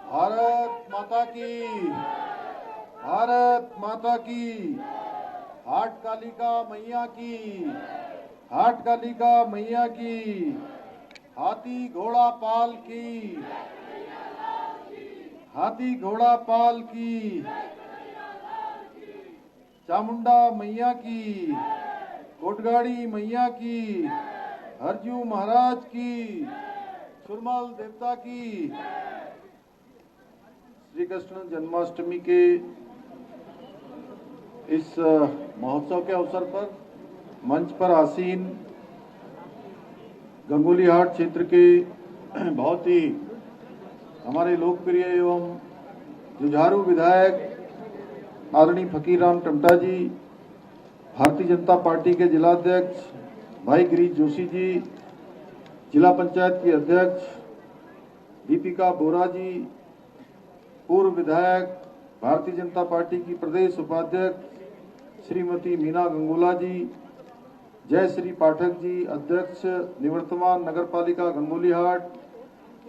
भारत माता की, भारत माता की, हाट कालिका मैया की, हाट कालिका मैया की, हाथी घोड़ा पाल की, हाथी घोड़ा पाल की, चामुंडा मैया की, कोटगाड़ी मैया की, हरजू महाराज की, सुरमल देवता की। श्री कृष्ण जन्माष्टमी के इस महोत्सव के अवसर पर मंच पर आसीन गंगोलीहाट क्षेत्र के बहुत ही हमारे लोकप्रिय एवं जुझारू विधायक आदरणीय फकीर राम टमटा जी, भारतीय जनता पार्टी के जिलाध्यक्ष भाई गिरीश जोशी जी, जिला पंचायत की अध्यक्ष दीपिका बोरा जी, पूर्व विधायक भारतीय जनता पार्टी की प्रदेश उपाध्यक्ष श्रीमती मीना गंगोला जी, जय श्री पाठक जी, अध्यक्ष निवर्तमान नगरपालिका गंगोलीहाट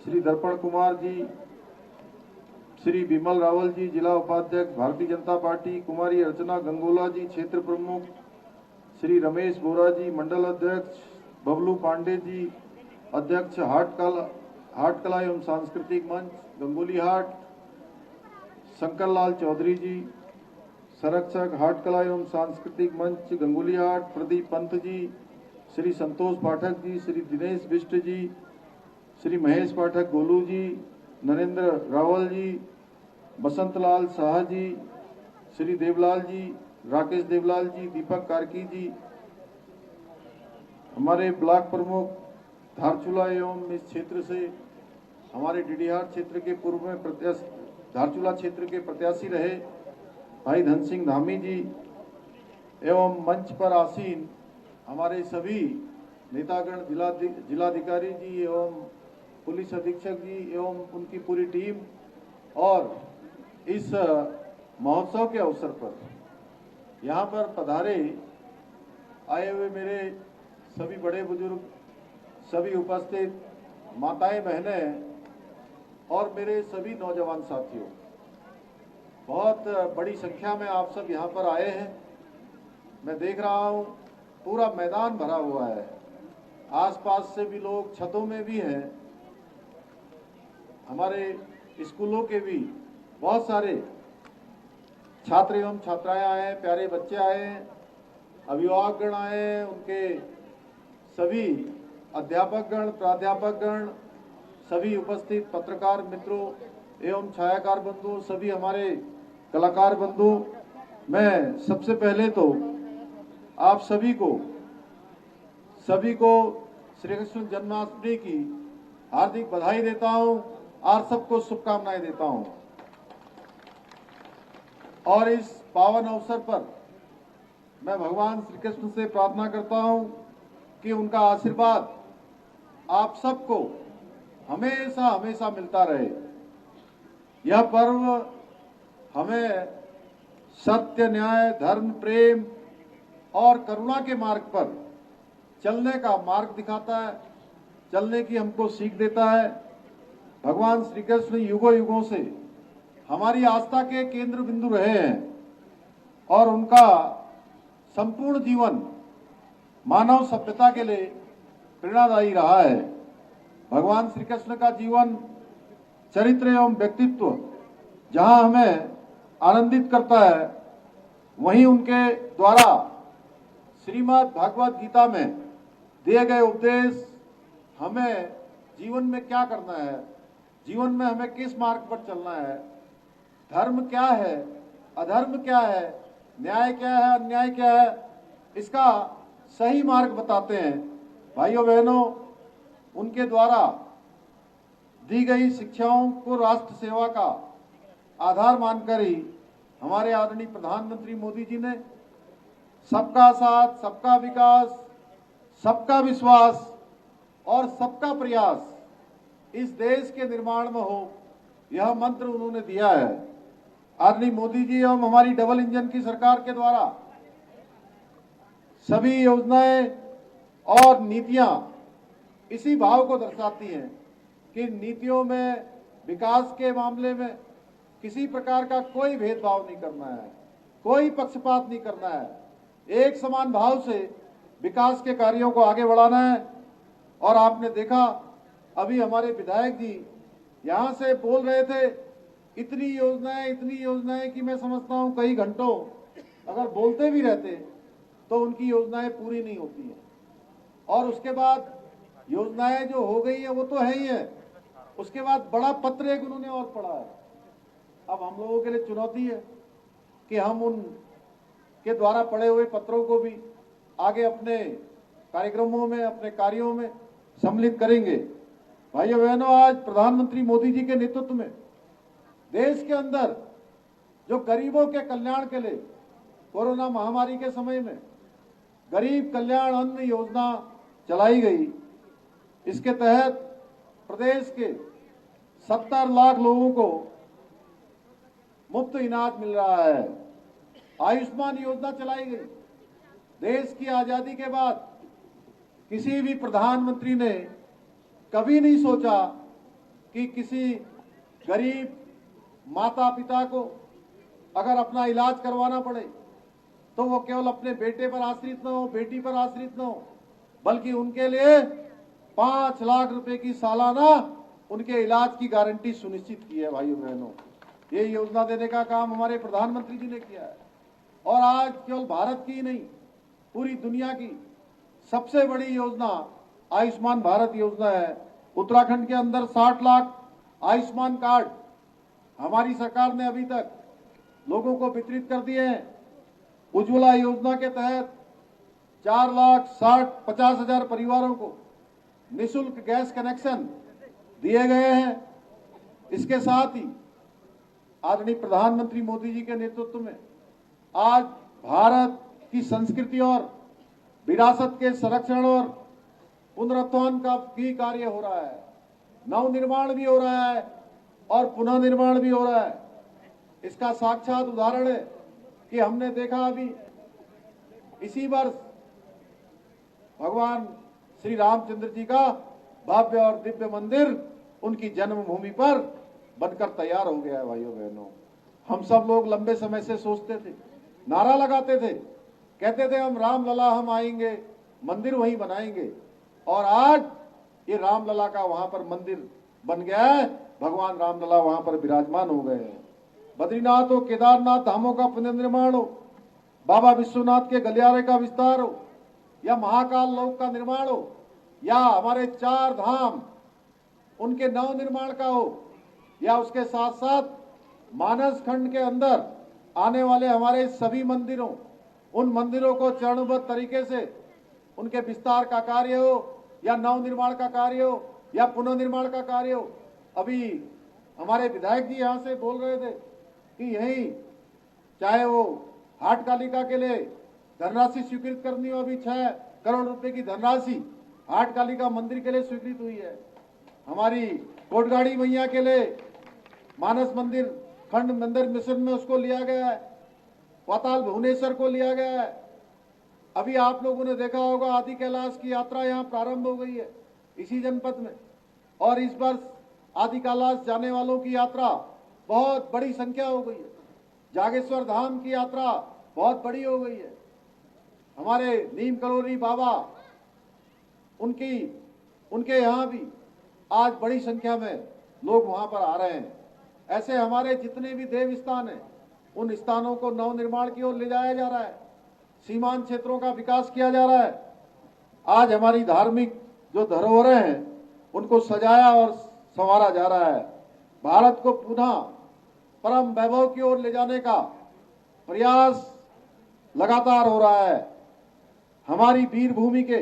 श्री दर्पण कुमार जी, श्री विमल रावल जी, जिला उपाध्यक्ष भारतीय जनता पार्टी कुमारी अर्चना गंगोला जी, क्षेत्र प्रमुख श्री रमेश बोरा जी, मंडल अध्यक्ष बबलू पांडे जी, अध्यक्ष हाट कला एवं सांस्कृतिक मंच गंगोलीहाट शंकर लाल चौधरी जी, संरक्षक हाट कला एवं सांस्कृतिक मंच गंगोलीहाट प्रदीप पंत जी, श्री संतोष पाठक जी, श्री दिनेश बिष्ट जी, श्री महेश पाठक गोलू जी, नरेंद्र रावल जी, बसंत लाल शाह जी, श्री देवलाल जी, राकेश देवलाल जी, दीपक कार्की जी, हमारे ब्लॉक प्रमुख धारचूला एवं इस क्षेत्र से हमारे डीडीहाट क्षेत्र के पूर्व में धारचूला क्षेत्र के प्रत्याशी रहे भाई धन सिंह धामी जी एवं मंच पर आसीन हमारे सभी नेतागण, जिलाधिकारी जी एवं पुलिस अधीक्षक जी एवं उनकी पूरी टीम, और इस महोत्सव के अवसर पर यहाँ पर पधारे आए हुए मेरे सभी बड़े बुजुर्ग, सभी उपस्थित माताएं, बहनें और मेरे सभी नौजवान साथियों, बहुत बड़ी संख्या में आप सब यहाँ पर आए हैं। मैं देख रहा हूँ पूरा मैदान भरा हुआ है, आसपास से भी लोग, छतों में भी हैं, हमारे स्कूलों के भी बहुत सारे छात्र एवं छात्राएं आए हैं, प्यारे बच्चे आए हैं, अभिभावकगण आए हैं, उनके सभी अध्यापकगण, प्राध्यापकगण, सभी उपस्थित पत्रकार मित्रों एवं छायाकार बंधु, सभी हमारे कलाकार बंधु, मैं सबसे पहले तो आप सभी को श्री कृष्ण जन्माष्टमी की हार्दिक बधाई देता हूं और सबको शुभकामनाएं देता हूं। और इस पावन अवसर पर मैं भगवान श्री कृष्ण से प्रार्थना करता हूं कि उनका आशीर्वाद आप सबको हमेशा हमेशा मिलता रहे। यह पर्व हमें सत्य, न्याय, धर्म, प्रेम और करुणा के मार्ग पर चलने का मार्ग दिखाता है, चलने की हमको सीख देता है। भगवान श्री कृष्ण युगों युगों से हमारी आस्था के केंद्र बिंदु रहे हैं और उनका संपूर्ण जीवन मानव सभ्यता के लिए प्रेरणादायी रहा है। भगवान श्री कृष्ण का जीवन, चरित्र एवं व्यक्तित्व जहां हमें आनंदित करता है, वहीं उनके द्वारा श्रीमद् भागवत गीता में दिए गए उपदेश हमें जीवन में क्या करना है, जीवन में हमें किस मार्ग पर चलना है, धर्म क्या है, अधर्म क्या है, न्याय क्या है, अन्याय क्या है, इसका सही मार्ग बताते हैं। भाइयों बहनों, उनके द्वारा दी गई शिक्षाओं को राष्ट्र सेवा का आधार मानकर ही हमारे आदरणीय प्रधानमंत्री मोदी जी ने सबका साथ, सबका विकास, सबका विश्वास और सबका प्रयास इस देश के निर्माण में हो, यह मंत्र उन्होंने दिया है। आदरणीय मोदी जी एवं हमारी डबल इंजन की सरकार के द्वारा सभी योजनाएं और नीतियां इसी भाव को दर्शाती हैं कि नीतियों में विकास के मामले में किसी प्रकार का कोई भेदभाव नहीं करना है, कोई पक्षपात नहीं करना है। एक समान भाव से विकास के कार्यों को आगे बढ़ाना है। और आपने देखा अभी हमारे विधायक जी यहां से बोल रहे थे, इतनी योजनाएं कि मैं समझता हूं कई घंटों अगर बोलते भी रहते तो उनकी योजनाएं पूरी नहीं होती हैं। और उसके बाद योजनाएं जो हो गई है वो तो है ही है, उसके बाद बड़ा पत्र एक उन्होंने और पढ़ा है। अब हम लोगों के लिए चुनौती है कि हम उन के द्वारा पढ़े हुए पत्रों को भी आगे अपने कार्यक्रमों में, अपने कार्यों में सम्मिलित करेंगे। भाइयों बहनों, आज प्रधानमंत्री मोदी जी के नेतृत्व में देश के अंदर जो गरीबों के कल्याण के लिए कोरोना महामारी के समय में गरीब कल्याण अन्न योजना चलाई गई, इसके तहत प्रदेश के 70 लाख लोगों को मुफ्त इलाज मिल रहा है। आयुष्मान योजना चलाई गई। देश की आजादी के बाद किसी भी प्रधानमंत्री ने कभी नहीं सोचा कि किसी गरीब माता पिता को अगर अपना इलाज करवाना पड़े तो वो केवल अपने बेटे पर आश्रित न हो, बेटी पर आश्रित न हो, बल्कि उनके लिए 5 लाख रुपए की सालाना उनके इलाज की गारंटी सुनिश्चित की है। भाइयों बहनों, ये योजना देने का काम हमारे प्रधानमंत्री जी ने किया है। और आज केवल भारत की ही नहीं, पूरी दुनिया की सबसे बड़ी योजना आयुष्मान भारत योजना है। उत्तराखंड के अंदर 60 लाख आयुष्मान कार्ड हमारी सरकार ने अभी तक लोगों को वितरित कर दिए हैं। उज्ज्वला योजना के तहत 4,50,000 परिवारों को निःशुल्क गैस कनेक्शन दिए गए हैं। इसके साथ ही आदरणीय प्रधानमंत्री मोदी जी के नेतृत्व में आज भारत की संस्कृति और विरासत के संरक्षण और पुनरुत्थान का भी कार्य हो रहा है। नवनिर्माण भी हो रहा है और पुनः निर्माण भी हो रहा है। इसका साक्षात उदाहरण है कि हमने देखा अभी इसी वर्ष भगवान श्री रामचंद्र जी का भव्य और दिव्य मंदिर उनकी जन्मभूमि पर बनकर तैयार हो गया है। भाइयों बहनों, हम सब लोग लंबे समय से सोचते थे, नारा लगाते थे, कहते थे हम रामलला हम आएंगे, मंदिर वहीं बनाएंगे। और आज ये रामलला का वहां पर मंदिर बन गया है। भगवान रामलला वहां पर विराजमान हो गए हैं। बद्रीनाथ हो, केदारनाथ धामों का पुनर्निर्माण हो, बाबा विश्वनाथ के गलियारे का विस्तार हो, या महाकाल लोक का निर्माण हो, या हमारे 4 धाम उनके नव निर्माण का हो, या उसके साथ साथ मानस खंड के अंदर आने वाले हमारे सभी मंदिरों, उन मंदिरों को चरणबद्ध तरीके से उनके विस्तार का कार्य हो, या नव निर्माण का कार्य हो, या पुनर्निर्माण का कार्य हो। अभी हमारे विधायक जी यहाँ से बोल रहे थे कि यही चाहे वो हाटकालिका के लिए धनराशि स्वीकृत करनी हो, अभी 6 करोड़ रुपए की धनराशि हाटकालिका मंदिर के लिए स्वीकृत हुई है। हमारी कोटगाड़ी मैया के लिए मानस मंदिर खंड मंदिर मिशन में उसको लिया गया है। पाताल भुवनेश्वर को लिया गया है। अभी आप लोगों ने देखा होगा आदि कैलाश की यात्रा यहाँ प्रारंभ हो गई है इसी जनपद में। और इस वर्ष आदि कैलाश जाने वालों की यात्रा बहुत बड़ी संख्या हो गई है। जागेश्वर धाम की यात्रा बहुत बड़ी हो गई है। हमारे नीम करोली बाबा उनके यहाँ भी आज बड़ी संख्या में लोग वहां पर आ रहे हैं। ऐसे हमारे जितने भी देव स्थान हैं उन स्थानों को नव निर्माण की ओर ले जाया जा रहा है। सीमांत क्षेत्रों का विकास किया जा रहा है। आज हमारी धार्मिक जो धरोहरें हैं उनको सजाया और संवारा जा रहा है। भारत को पुनः परम वैभव की ओर ले जाने का प्रयास लगातार हो रहा है। हमारी वीर भूमि के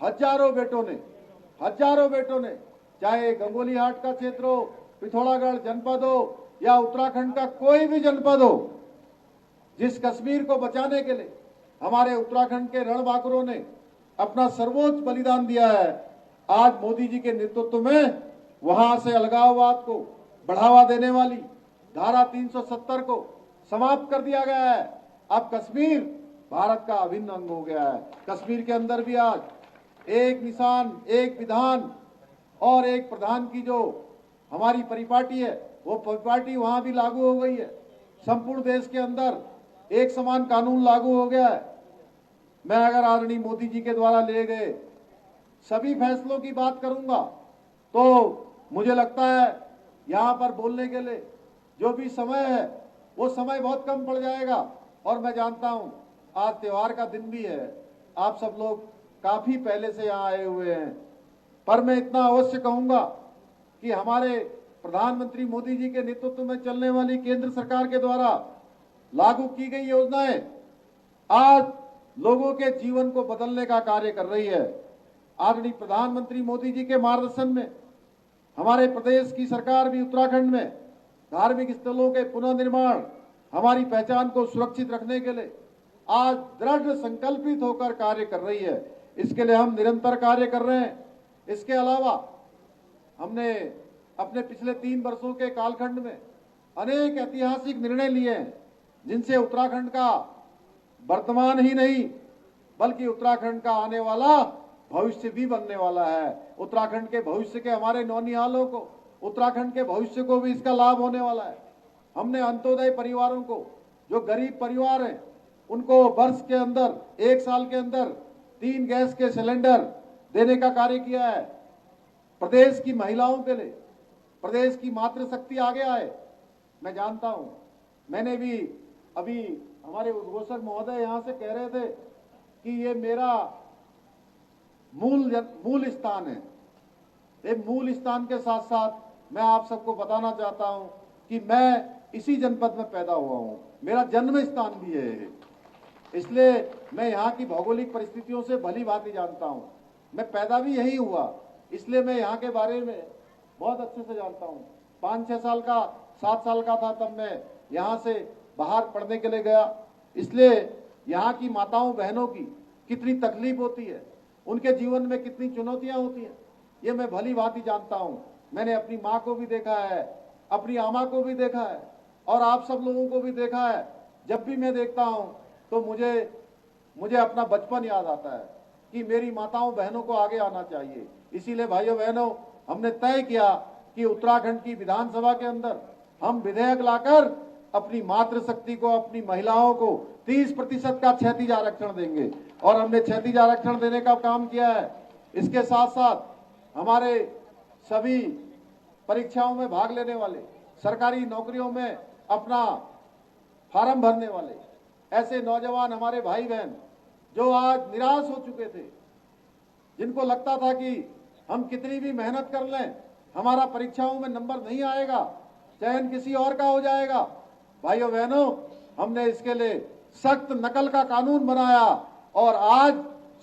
हजारों बेटों ने चाहे गंगोली हाट का क्षेत्र हो, पिथौरागढ़ जनपद हो, या उत्तराखंड का कोई भी जनपद हो, जिस कश्मीर को बचाने के लिए हमारे उत्तराखंड के रणबांकुरों ने अपना सर्वोच्च बलिदान दिया है। आज मोदी जी के नेतृत्व में वहां से अलगाववाद को बढ़ावा देने वाली धारा 370 को समाप्त कर दिया गया है। अब कश्मीर भारत का अभिन्न अंग हो गया है। कश्मीर के अंदर भी आज एक निशान, एक विधान और एक प्रधान की जो हमारी परिपाटी है, वो परिपाटी वहां भी लागू हो गई है। संपूर्ण देश के अंदर एक समान कानून लागू हो गया है। मैं अगर आदरणीय मोदी जी के द्वारा लिए गए सभी फैसलों की बात करूंगा तो मुझे लगता है यहां पर बोलने के लिए जो भी समय है वो समय बहुत कम पड़ जाएगा। और मैं जानता हूं आज त्योहार का दिन भी है, आप सब लोग काफी पहले से यहां आए हुए हैं, पर मैं इतना अवश्य कहूंगा कि हमारे प्रधानमंत्री मोदी जी के नेतृत्व में चलने वाली केंद्र सरकार के द्वारा लागू की गई योजनाएं आज लोगों के जीवन को बदलने का कार्य कर रही है। आदरणीय प्रधानमंत्री मोदी जी के मार्गदर्शन में हमारे प्रदेश की सरकार भी उत्तराखंड में धार्मिक स्थलों के पुनर्निर्माण, हमारी पहचान को सुरक्षित रखने के लिए आज दृढ़ संकल्पित होकर कार्य कर रही है। इसके लिए हम निरंतर कार्य कर रहे हैं। इसके अलावा हमने अपने पिछले 3 वर्षों के कालखंड में अनेक ऐतिहासिक निर्णय लिए हैं, जिनसे उत्तराखंड का वर्तमान ही नहीं बल्कि उत्तराखंड का आने वाला भविष्य भी बनने वाला है। उत्तराखंड के भविष्य के हमारे नौनिहालों को, उत्तराखंड के भविष्य को भी इसका लाभ होने वाला है। हमने अंत्योदय परिवारों को, जो गरीब परिवार हैं, उनको वर्ष के अंदर 1 साल के अंदर 3 गैस के सिलेंडर देने का कार्य किया है। प्रदेश की महिलाओं के लिए प्रदेश की मातृशक्ति आगे आए। मैं जानता हूं, मैंने भी अभी हमारे उद्घोषक महोदय यहां से कह रहे थे कि ये मेरा मूल स्थान है। ये मूल स्थान के साथ साथ मैं आप सबको बताना चाहता हूं कि मैं इसी जनपद में पैदा हुआ हूं, मेरा जन्म स्थान भी है। इसलिए मैं यहाँ की भौगोलिक परिस्थितियों से भली भांति जानता हूं। मैं पैदा भी यही हुआ, इसलिए मैं यहाँ के बारे में बहुत अच्छे से जानता हूँ। 5-6 साल का 7 साल का था तब मैं यहाँ से बाहर पढ़ने के लिए गया। इसलिए यहाँ की माताओं बहनों की कितनी तकलीफ होती है, उनके जीवन में कितनी चुनौतियां होती हैं, ये मैं भली भांति जानता हूँ। मैंने अपनी माँ को भी देखा है, अपनी आमा को भी देखा है और आप सब लोगों को भी देखा है। जब भी मैं देखता हूँ तो मुझे अपना बचपन याद आता है कि मेरी माताओं बहनों को आगे आना चाहिए। इसीलिए भाइयों बहनों, हमने तय किया कि उत्तराखंड की विधानसभा के अंदर हम विधेयक लाकर अपनी मातृशक्ति को, अपनी महिलाओं को 30% का क्षैतिज आरक्षण देंगे और हमने क्षैतिज आरक्षण देने का काम किया है। इसके साथ साथ हमारे सभी परीक्षाओं में भाग लेने वाले, सरकारी नौकरियों में अपना फार्म भरने वाले ऐसे नौजवान हमारे भाई बहन जो आज निराश हो चुके थे, जिनको लगता था कि हम कितनी भी मेहनत कर लें हमारा परीक्षाओं में नंबर नहीं आएगा, चयन किसी और का हो जाएगा। भाइयों बहनों, हमने इसके लिए सख्त नकल का कानून बनाया और आज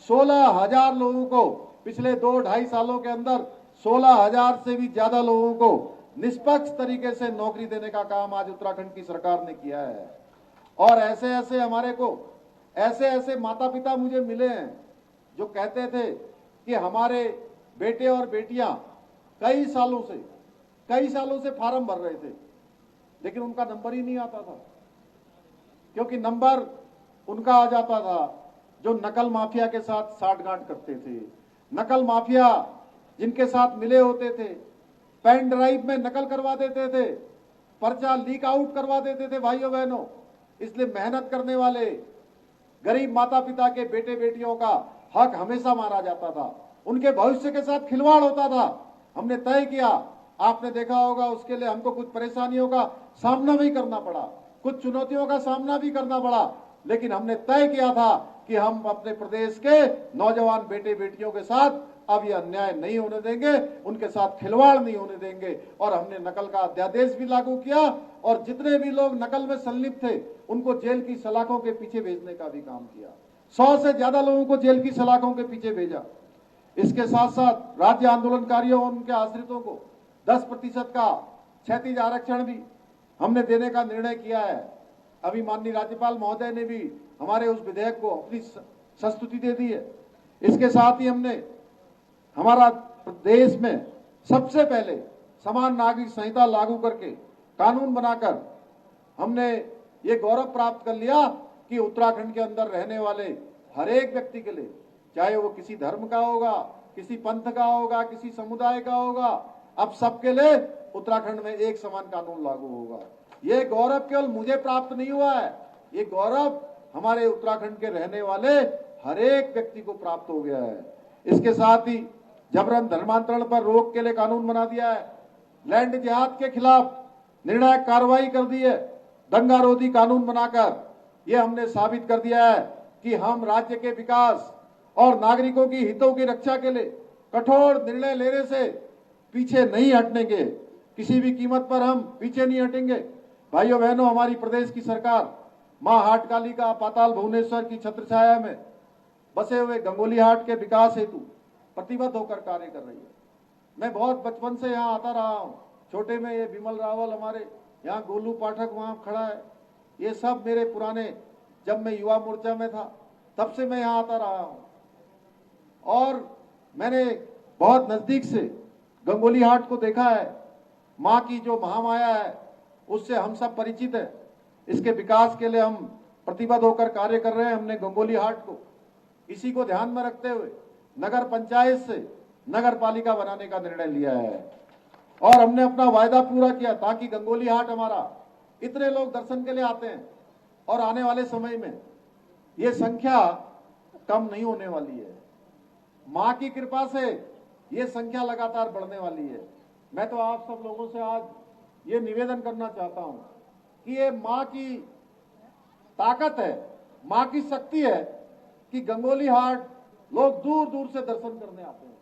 16,000 लोगों को पिछले 2-2.5 सालों के अंदर 16,000 से भी ज्यादा लोगों को निष्पक्ष तरीके से नौकरी देने का काम आज उत्तराखंड की सरकार ने किया है। और ऐसे ऐसे माता पिता मुझे मिले हैं जो कहते थे कि हमारे बेटे और बेटियां कई सालों से फार्म भर रहे थे, लेकिन उनका नंबर ही नहीं आता था, क्योंकि नंबर उनका आ जाता था जो नकल माफिया के साथ साठगांठ करते थे। नकल माफिया जिनके साथ मिले होते थे, पेन ड्राइव में नकल करवा देते थे, पर्चा लीक आउट करवा देते थे। भाइयों बहनों, इसलिए मेहनत करने वाले गरीब माता पिता के बेटे बेटियों का हक हमेशा मारा जाता था, उनके भविष्य के साथ खिलवाड़ होता था। हमने तय किया, आपने देखा होगा, उसके लिए हमको कुछ परेशानियों का सामना भी करना पड़ा, कुछ चुनौतियों का सामना भी करना पड़ा, लेकिन हमने तय किया था कि हम अपने प्रदेश के नौजवान बेटे बेटियों के साथ अब ये अन्याय नहीं होने देंगे, उनके साथ खिलवाड़ नहीं होने देंगे। और हमने नकल का अध्यादेश भी लागू किया और जितने भी लोग नकल में संलिप्त थे उनको जेल की सलाखों के पीछे भेजने का भी काम किया। 100 से ज्यादा लोगों को जेल की सलाखों के पीछे भेजा। इसके साथ साथ राज्य आंदोलनकारियों और उनके आश्रितों को 10% का क्षैतिज आरक्षण भी हमने देने का निर्णय किया है। अभी माननीय राज्यपाल महोदय ने भी हमारे उस विधेयक को अपनी संस्तुति दे दी है। इसके साथ ही हमने हमारा देश में सबसे पहले समान नागरिक संहिता लागू करके कानून बनाकर हमने ये गौरव प्राप्त कर लिया कि उत्तराखंड के अंदर रहने वाले हर एक व्यक्ति के लिए, चाहे वो किसी धर्म का होगा, किसी पंथ का होगा, किसी समुदाय का होगा, अब सबके लिए उत्तराखंड में एक समान कानून लागू होगा। ये गौरव केवल मुझे प्राप्त नहीं हुआ है, ये गौरव हमारे उत्तराखंड के रहने वाले हर एक व्यक्ति को प्राप्त हो गया है। इसके साथ ही जबरन धर्मांतरण पर रोक के लिए कानून बना दिया है, लैंड जिहाद के खिलाफ निर्णायक कार्रवाई कर दी है, दंगा रोधी कानून बनाकर ये हमने साबित कर दिया है कि हम राज्य के विकास और नागरिकों की हितों की रक्षा के लिए कठोर निर्णय लेने से पीछे नहीं हटनेंगे, किसी भी कीमत पर हम पीछे नहीं हटेंगे। भाइयों बहनों, हमारी प्रदेश की सरकार मां हाटकालिका पाताल भुवनेश्वर की छत्रछाया में बसे हुए गंगोली हाट के विकास हेतु प्रतिबद्ध होकर कार्य कर रही है। मैं बहुत बचपन से यहाँ आता रहा हूँ, छोटे में ये विमल रावल हमारे यहाँ, गोलू पाठक वहाँ खड़ा है, ये सब मेरे पुराने, जब मैं युवा मोर्चा में था तब से मैं यहाँ आता रहा हूँ और मैंने बहुत नजदीक से गंगोली हाट को देखा है। माँ की जो महामाया है उससे हम सब परिचित है। इसके विकास के लिए हम प्रतिबद्ध होकर कार्य कर रहे हैं। हमने गंगोली हाट को इसी को ध्यान में रखते हुए नगर पंचायत से नगर पालिका बनाने का निर्णय लिया है और हमने अपना वायदा पूरा किया ताकि गंगोली हाट हमारा इतने लोग दर्शन के लिए आते हैं और आने वाले समय में ये संख्या कम नहीं होने वाली है। माँ की कृपा से ये संख्या लगातार बढ़ने वाली है। मैं तो आप सब लोगों से आज ये निवेदन करना चाहता हूं कि ये माँ की ताकत है, माँ की शक्ति है कि गंगोली हाट लोग दूर दूर से दर्शन करने आते हैं।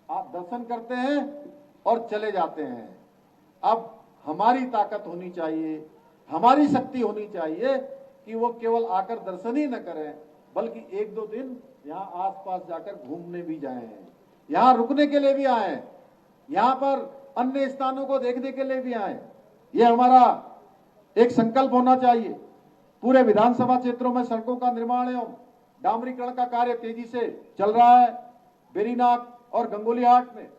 आप दर्शन करते हैं और चले जाते हैं। अब हमारी ताकत होनी चाहिए, हमारी शक्ति होनी चाहिए कि वो केवल आकर दर्शन ही न करें बल्कि एक दो दिन यहाँ आसपास जाकर घूमने भी जाएं, यहाँ रुकने के लिए भी आए, यहाँ पर अन्य स्थानों को देखने के लिए भी आए। ये हमारा एक संकल्प होना चाहिए। पूरे विधानसभा क्षेत्रों में सड़कों का निर्माण एवं डामरीकरण का कार्य तेजी से चल रहा है। बेरीनाग और गंगोली हाट में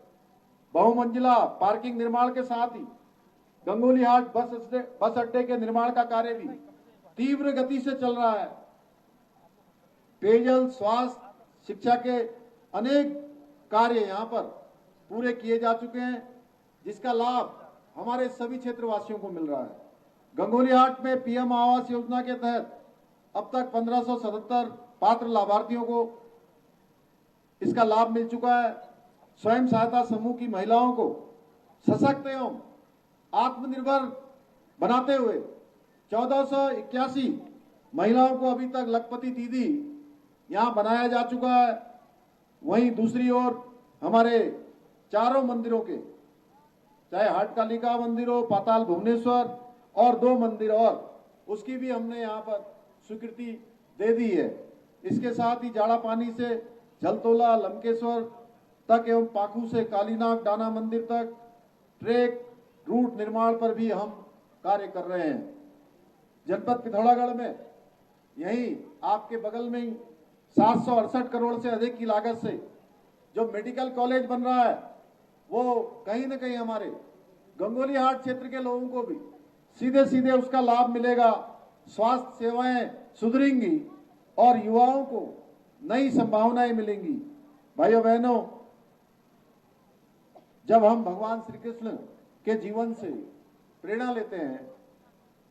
बहुमंजिला पार्किंग निर्माण के साथ ही गंगोली हाट बस अड्डे के निर्माण का कार्य भी तीव्र गति से चल रहा है। पेयजल, स्वास्थ्य, शिक्षा के अनेक कार्य यहाँ पर पूरे किए जा चुके हैं जिसका लाभ हमारे सभी क्षेत्रवासियों को मिल रहा है। गंगोली हाट में पीएम आवास योजना के तहत अब तक 1577 पात्र लाभार्थियों को इसका लाभ मिल चुका है। स्वयं सहायता समूह की महिलाओं को सशक्त एवं आत्मनिर्भर बनाते हुए 1481 महिलाओं को अभी तक लखपति दीदी यहाँ बनाया जा चुका है। वहीं दूसरी ओर हमारे चारों मंदिरों के, चाहे हाटकालिका मंदिर हो, पाताल भुवनेश्वर और 2 मंदिर और, उसकी भी हमने यहाँ पर स्वीकृति दे दी है। इसके साथ ही जाड़ा पानी से जलतोला, लंकेश्वर तक एवं पाखू से कालीनाग डाना मंदिर तक ट्रैक रूट निर्माण पर भी हम कार्य कर रहे हैं। जनपद पिथौरागढ़ में यही आपके बगल में ही 768 करोड़ से अधिक की लागत से जो मेडिकल कॉलेज बन रहा है वो कहीं न कहीं हमारे गंगोली हाट क्षेत्र के लोगों को भी सीधे सीधे उसका लाभ मिलेगा। स्वास्थ्य सेवाएं सुधरेंगी और युवाओं को नई संभावनाएं मिलेंगी। भाइयों बहनों, जब हम भगवान श्री कृष्ण के जीवन से प्रेरणा लेते हैं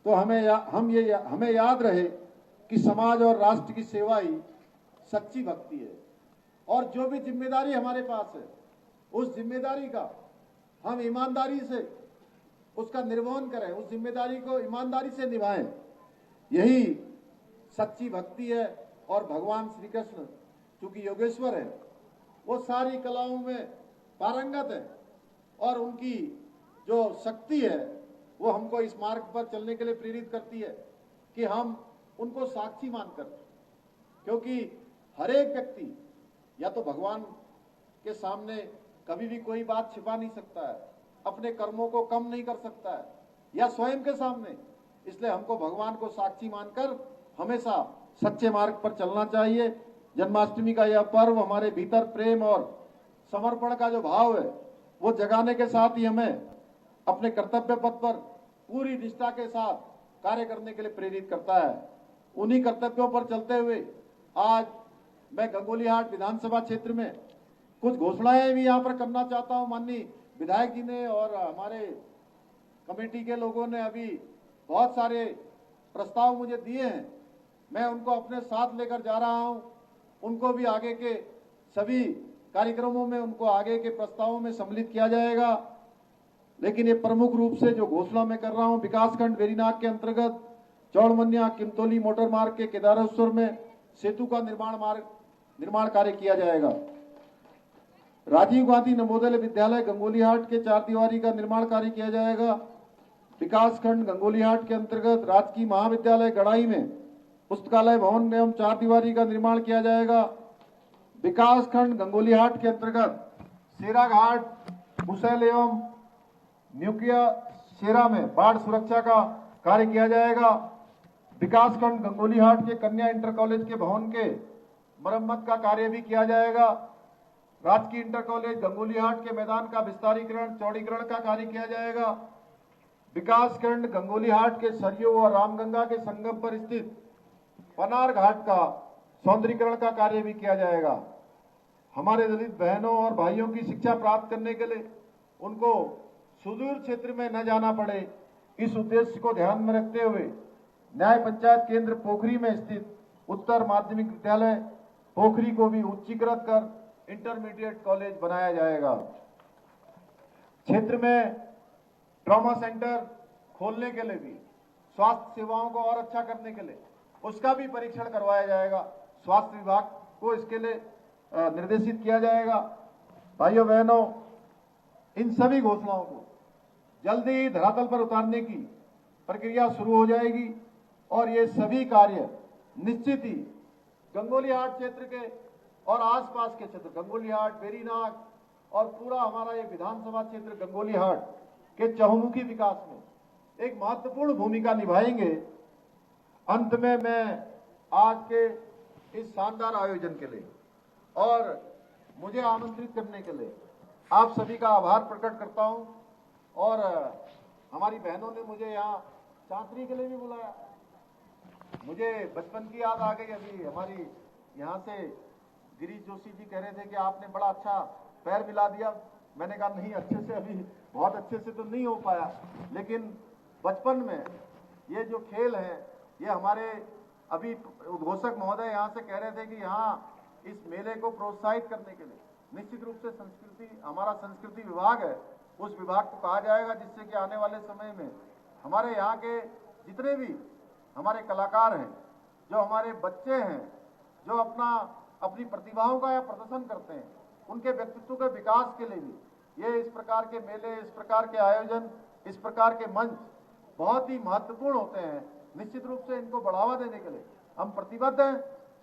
तो हमें याद रहे कि समाज और राष्ट्र की सेवा ही सच्ची भक्ति है और जो भी जिम्मेदारी हमारे पास है उस जिम्मेदारी का हम ईमानदारी से उसका निर्वहन करें, उस जिम्मेदारी को ईमानदारी से निभाएं। यही सच्ची भक्ति है। और भगवान श्री कृष्ण चूंकि योगेश्वर है, वो सारी कलाओं में पारंगत है और उनकी जो शक्ति है वो हमको इस मार्ग पर चलने के लिए प्रेरित करती है कि हम उनको साक्षी मानकर, क्योंकि हर एक व्यक्ति या तो भगवान के सामने कभी भी कोई बात छिपा नहीं सकता है, अपने कर्मों को कम नहीं कर सकता है या स्वयं के सामने, इसलिए हमको भगवान को साक्षी मानकर हमेशा सच्चे मार्ग पर चलना चाहिए। जन्माष्टमी का यह पर्व हमारे भीतर प्रेम और समर्पण का जो भाव है वो जगाने के साथ ही हमें अपने कर्तव्य पथ पर पूरी निष्ठा के साथ कार्य करने के लिए प्रेरित करता है। उन्हीं कर्तव्यों पर चलते हुए आज मैं गंगोली हाट विधानसभा क्षेत्र में कुछ घोषणाएं भी यहाँ पर करना चाहता हूँ। माननीय विधायक जी ने और हमारे कमेटी के लोगों ने अभी बहुत सारे प्रस्ताव मुझे दिए हैं, मैं उनको अपने साथ लेकर जा रहा हूं। उनको भी आगे के सभी कार्यक्रमों में उनको आगे के प्रस्तावों में सम्मिलित किया जाएगा। लेकिन ये प्रमुख रूप से जो घोषणा मैं कर रहा हूं, विकासखंड वेरीनाग के अंतर्गत चौड़मनिया किमतौली मोटर मार्ग के केदारेश्वर में सेतु का निर्माण कार्य किया जाएगा। राजीव गांधी नवोदय विद्यालय गंगोलीहाट के 4 दीवारी का निर्माण कार्य किया जाएगा। विकासखंड गंगोलीहाट के अंतर्गत राजकीय महाविद्यालय गड़ाई में पुस्तकालय भवन एवं 4 दीवारी का निर्माण किया जाएगा। विकासखंड गंगोलीहाट के अंतर्गत शेराघाट मुसैल एवं न्यूकिया शेरा में बाढ़ सुरक्षा का कार्य किया जाएगा। विकासखंड गंगोलीहाट के कन्या इंटर कॉलेज के भवन के मरम्मत का कार्य भी किया जाएगा। राजकीय इंटर कॉलेज गंगोलीहाट के मैदान का विस्तारीकरण चौड़ीकरण का कार्य किया जाएगा। विकासखंड गंगोलीहाट के सरयू और रामगंगा के संगम पर स्थित पनार घाट का सौंदर्यीकरण का कार्य भी किया जाएगा। हमारे दलित बहनों और भाइयों की शिक्षा प्राप्त करने के लिए उनको सुदूर क्षेत्र में न जाना पड़े, इस उद्देश्य को ध्यान में रखते हुए न्याय पंचायत केंद्र पोखरी में स्थित उत्तर माध्यमिक विद्यालय पोखरी को भी उच्चीकृत कर इंटरमीडिएट कॉलेज बनाया जाएगा। क्षेत्र में ट्रॉमा सेंटर खोलने के लिए भी, स्वास्थ्य सेवाओं को और अच्छा करने के लिए उसका भी परीक्षण करवाया जाएगा। स्वास्थ्य विभाग को इसके लिए निर्देशित किया जाएगा। भाइयों बहनों, इन सभी घोषणाओं को जल्दी ही धरातल पर उतारने की प्रक्रिया शुरू हो जाएगी और ये सभी कार्य निश्चित ही गंगोलीहाट क्षेत्र के और आसपास के क्षेत्र गंगोलीहाट, वेरीनाग और पूरा हमारा ये विधानसभा क्षेत्र गंगोलीहाट के चहुमुखी विकास में एक महत्वपूर्ण भूमिका निभाएंगे। अंत में मैं आज के इस शानदार आयोजन के लिए और मुझे आमंत्रित करने के लिए आप सभी का आभार प्रकट करता हूं और हमारी बहनों ने मुझे यहाँ चांदनी के लिए भी बुलाया। मुझे बचपन की याद आ गई। अभी हमारी यहाँ से गिरीश जोशी जी कह रहे थे कि आपने बड़ा अच्छा पैर मिला दिया। मैंने कहा नहीं, अच्छे से अभी बहुत अच्छे से तो नहीं हो पाया, लेकिन बचपन में ये जो खेल है ये हमारे अभी उद्घोषक महोदय यहाँ से कह रहे थे कि यहाँ इस मेले को प्रोत्साहित करने के लिए निश्चित रूप से हमारा संस्कृति विभाग है, उस विभाग को कहा जाएगा, जिससे कि आने वाले समय में हमारे यहाँ के जितने भी हमारे कलाकार हैं, जो हमारे बच्चे हैं, जो अपनी प्रतिभाओं का या प्रदर्शन करते हैं, उनके व्यक्तित्व के विकास के लिए भी ये इस प्रकार के मेले, इस प्रकार के आयोजन, इस प्रकार के मंच बहुत ही महत्वपूर्ण होते हैं। निश्चित रूप से इनको बढ़ावा देने के लिए हम प्रतिबद्ध हैं।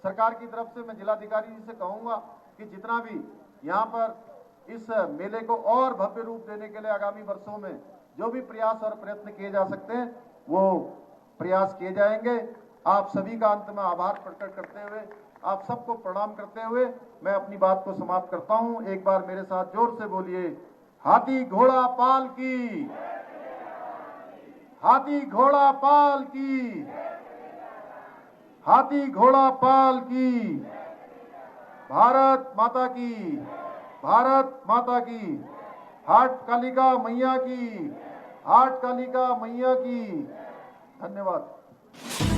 सरकार की तरफ से मैं जिलाधिकारी जी से कहूंगा कि जितना भी यहाँ पर इस मेले को और भव्य रूप देने के लिए आगामी वर्षों में जो भी प्रयास और प्रयत्न किए जा सकते हैं वो प्रयास किए जाएंगे। आप सभी का अंत में आभार प्रकट करते हुए, आप सबको प्रणाम करते हुए मैं अपनी बात को समाप्त करता हूं। एक बार मेरे साथ जोर से बोलिए, हाथी घोड़ा पाल की, हाथी घोड़ा पाल की, हाथी घोड़ा पाल की। भारत माता की, भारत माता की। हाट कालिका मैया की, हाट कालिका मैया की। धन्यवाद।